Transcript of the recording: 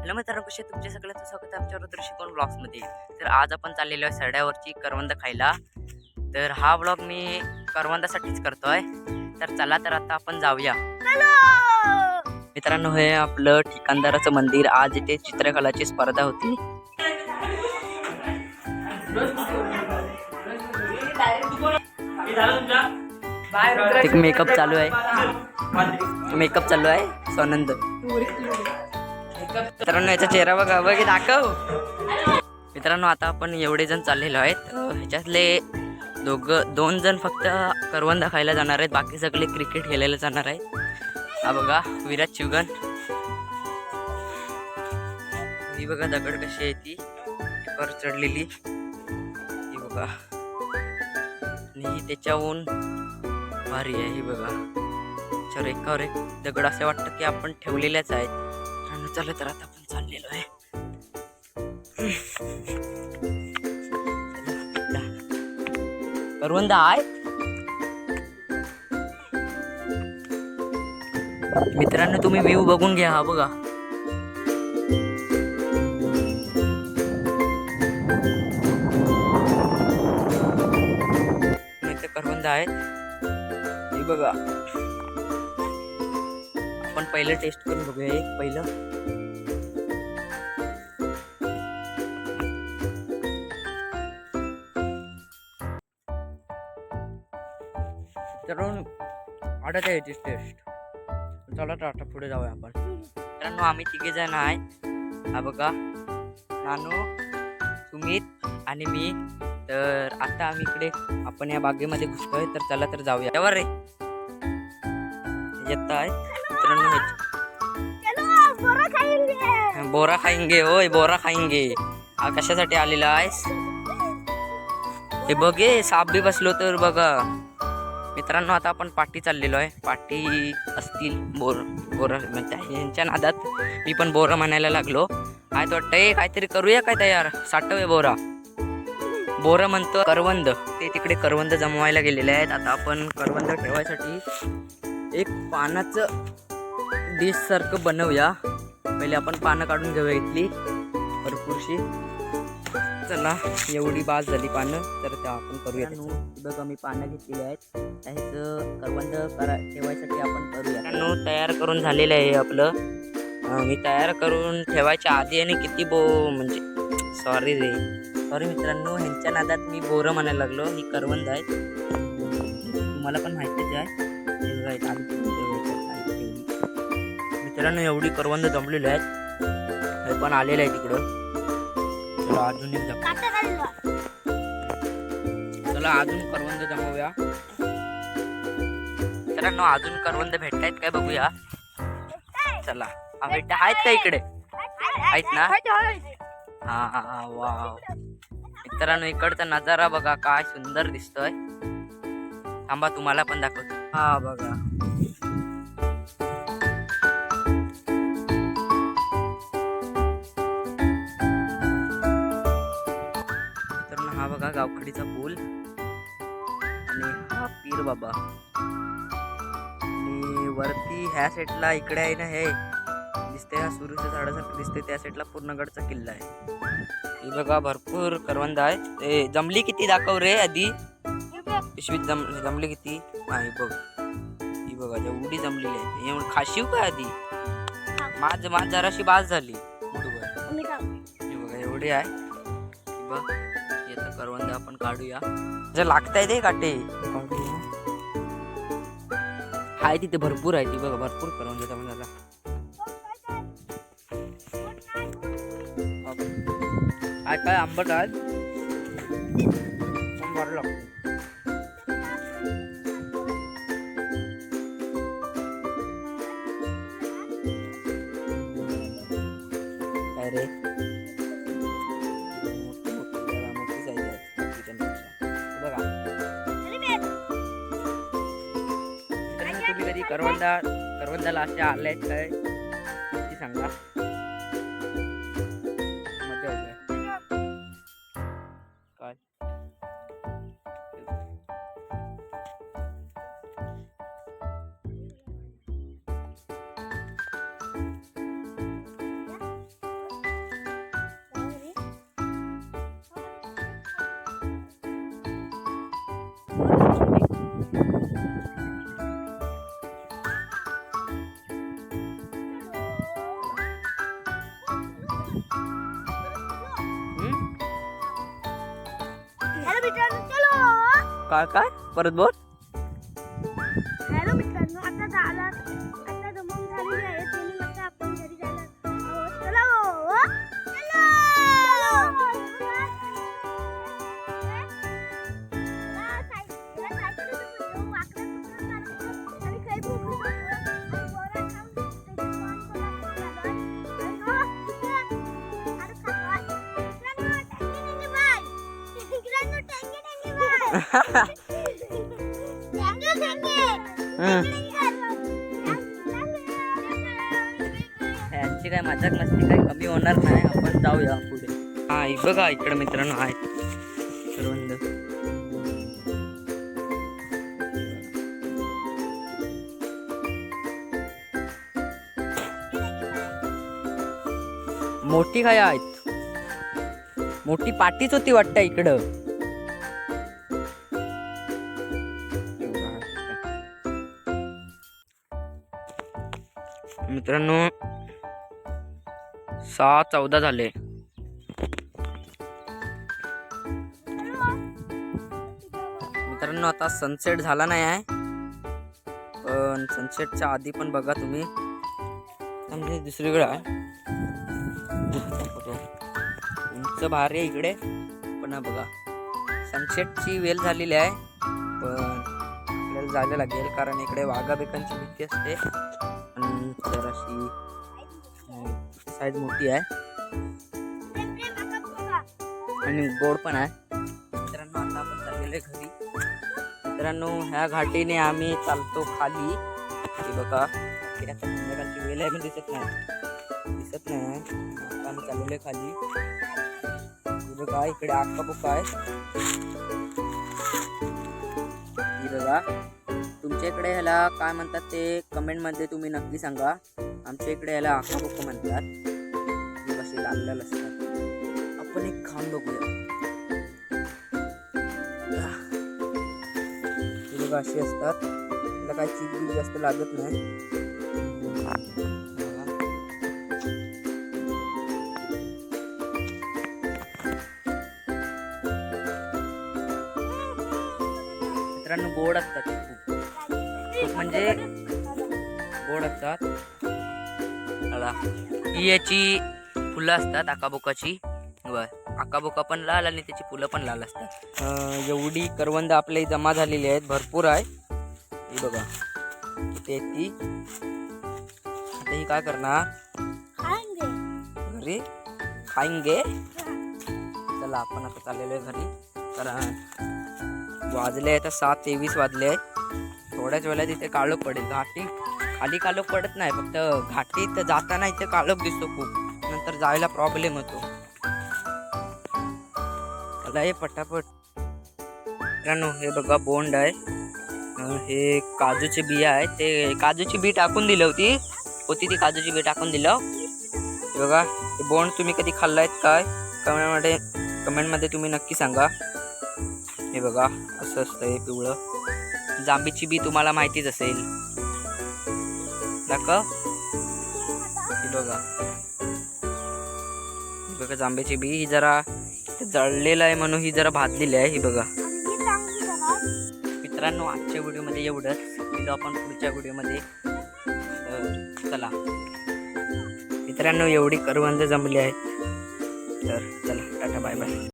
Hello मित्रांनो, कसे तुमचे सगळ्यांचं स्वागत आहे आमच्या रुद्र शिकवण ब्लॉग्समध्ये. तर आज आपण चाललेलो आहे सरड्यावरची करवंद खायला. तर हा ब्लॉग मी करवंदासाठीच करतोय. तर चला तर आता आपण जाऊया. मित्रांनो, हे आपलं ठिकाणदाराचं मंदिर. आज इथे चित्रकलाची स्पर्धा होती. मेकअप चालू आहे. मेकअप चालू आहे. स्वानंद मित्रांनो, याचा चेहरा बघा बघ, दाखव. मित्रांनो, आता आपण एवढे जण चाललेलो आहेत. ह्याच्यातले दोन जण फक्त करवंदा खायला जाणार आहेत. बाकी सगळे क्रिकेट खेळायला जाणार आहेत. हा बघा विराट शिवगण. ही बघा दगड कशी आहे ती वर चढलेली. ही बघा आणि ही त्याच्याहून भारी आहे. ही बघा त्याच्यावर एकावर एक दगड असे वाटतं की आपण ठेवलेल्याच आहेत. चला तर आता आपण चाललेलो आहे. करवंद आहे मित्रांनो, तुम्ही व्ह्यू बघून घ्या. हा बघा इथे करवंद आहेत. हे बघा आपण पहिलं टेस्ट करून बघूया. एक पहिलं करून आठवत आहे याची टेस्ट. चला तर आता पुढे जाऊया आपण. मित्रांनो, आम्ही तिघे जण आहेत. हा बघा नानू, सुमित आणि मी. तर आता आम्ही इकडे आपण या बागेमध्ये घुसतोय. तर चला तर जाऊया. यावर रे येत आहे मित्रांनो. बोरा खाईंगे. होय, बोरा खाईंगे. हा कशासाठी आलेला आहेस? हे बघे साप बी बसलो तर बघा. मित्रांनो, आता आपण पाठी चाललेलो आहे. पाठी असतील बोर म्हणजे यांच्या नादात मी पण बोरा म्हणायला लागलो. काय तो वाटतंय काहीतरी करूया काय तयार. साठवूया बोरा म्हणतो. करवंद ते तिकडे करवंद जमवायला गेलेले आहेत. आता आपण करवंद ठेवायसाठी एक पानाचं डिश सारखं बनवूया. पहिले आपण पानं काढून घेऊया इथली भरपूरशी. चला, एवढी बाज झाली पानं. तर त्या आपण करूया. बघा मी पानं घेतलेली आहेत. त्याचं करवंद ठेवायसाठी आपण करूया. तयार करून झालेलं आहे आपलं. मी तयार करून ठेवायच्या आधी आणि किती म्हणजे सॉरी मित्रांनो, ह्यांच्या नादात मी बोरं म्हणायला लागलो. ही करवंद आहेत, तुम्हाला पण माहितीच आहे. मित्रांनो, एवढी करवंद जमलेली आहेत. हे पण आलेलं आहे तिकडं. चला अजून एक चला अजून करवंद जमवूया. मित्रांनो, अजून करवंद भेटतायत काय बघूया. चला भेट आहेत का इकडे? आहेत ना? हा वाव. मित्रांनो, इकडचा नजारा बघा काय सुंदर दिसतोय. थांबा तुम्हाला पण दाखवतो. हा बघा मित्रांनो, हा बघा गावखडीचा पूल आणि हा पीर बाबा. आणि वरती ह्या साईडला इकडे आहे ना, हे दिसते हा सुरूच्या झाडासारखं दिसते. त्या साईडला पूर्ण गडचा किल्ला आहे. हे बघा भरपूर करवंद आहेत. ते जमली किती दाखव रे आधी. पिशवीत जमली किती. नाही बघ, ही बघा जेवढी जमलेली आहे. एवढी खाशीव का आधी. माझ जराशी बाज झाली. ही बघा एवढी आहे. बघ येतं करवंद आपण काढूया. जर लागताय ते काटे हाय तिथे भरपूर आहे. ती बघा भरपूर करवंद जमलेला. काय आंबट आहे. मारू लागतो. काय रे, मोठी साईज आहे बघा. तुम्ही कधी करवंदाला असे आले आहेत काय ती सांगा. काय काय काय परत बोल. हॅलो मित्रांनो, आता जमून झालेली आहे. तुम्ही म्हणता आपण घरी जायला आहोत. चला हो. यांची काय मजाक मस्ती काय कमी होणार नाही. आपण जाऊया पुढे. हा बघा इकडे मित्रांनो आहे करवंद. मोठी काय आहेत. मोठी पाटीच होती वाटतं इकडं. मित्रांनो 6:14 झाले. मित्रांनो आता सनसेट झाला नाही आहे, पण सनसेटच्या आधी पण बघा तुम्ही म्हणजे दुसरीकडे आहे. उंच भारी आहे इकडे, पण बघा सनसेटची वेळ झालेली आहे. पण आपल्याला जायला लागेल कारण इकडे वाघा बेकांची भीती असते आणि जराशी साईज मोठी आहे आणि गोड पण आहे. मित्रांनो आता आपण चाललेलो आहे घरी. मित्रांनो ह्या घाटीने आम्ही चालतो खाली. हे बघा इकडे आता संध्याकाळची वेळ आहे पण दिसत नाही. आता आम्ही चाललेलो आहे खाली. हे बघा इकडे आक्का बुक्का आहे. हे बघा तुमच्या इकडे ह्याला काय म्हणतात ते कमेंटमध्ये तुम्ही नक्की सांगा. आमच्या इकडे याला आक्का बुक्का म्हणतात. कसे लाल लाल असतात. आपण एक खाऊन बघूया. हे बघा अशी असतात. त्याला काय चीज जास्त लागत नाही. मित्रांनो गोड असतात खूप म्हणजे गोड असतात. ही याची फुलं असतात आकाबोकाची. आकाबोका पण लाल आणि त्याची फुलं पण लाल असतात. एवढी करवंद आपल्या जमा झालेली आहेत, भरपूर आहे. ही बघा इथे ती. आता ही काय करणार घरी खाईंगे. चला आपण आता चाललेलो आहे घरी कारण वाजले आहेत 7:23 वाजले आहेत. थोड्याच वेळेला तिथे काळोख पडेल. घाटी खाली काळोख पडत नाही, फक्त घाटीत जाताना इथे काळोख दिसतो खूप. नंतर जायला प्रॉब्लेम होतो. चला हे पटापट. मित्रांनो हे बघा बोंड आहे. हे काजूचे बिया आहे. ते काजूची बी टाकून दिली होती ती काजूची बी टाकून दिलं. हे बघा हे बोंड तुम्ही कधी खाल्लायत काय कमेंटमध्ये तुम्ही नक्की सांगा. हे बघा असं असतं हे पिवळं. जांभीची बी तुम्हाला माहितीच असेल. दाखव. हे बघा जांभीची बी. ही जरा जळलेलं आहे म्हणून ही जरा भाजलेली आहे. ही बघा. मित्रांनो आजच्या व्हिडिओमध्ये एवढंच. भेटू आपण पुढच्या व्हिडिओमध्ये. चला मित्रांनो एवढी करवंद जमली आहेत तर चला टाटा बाय बाय.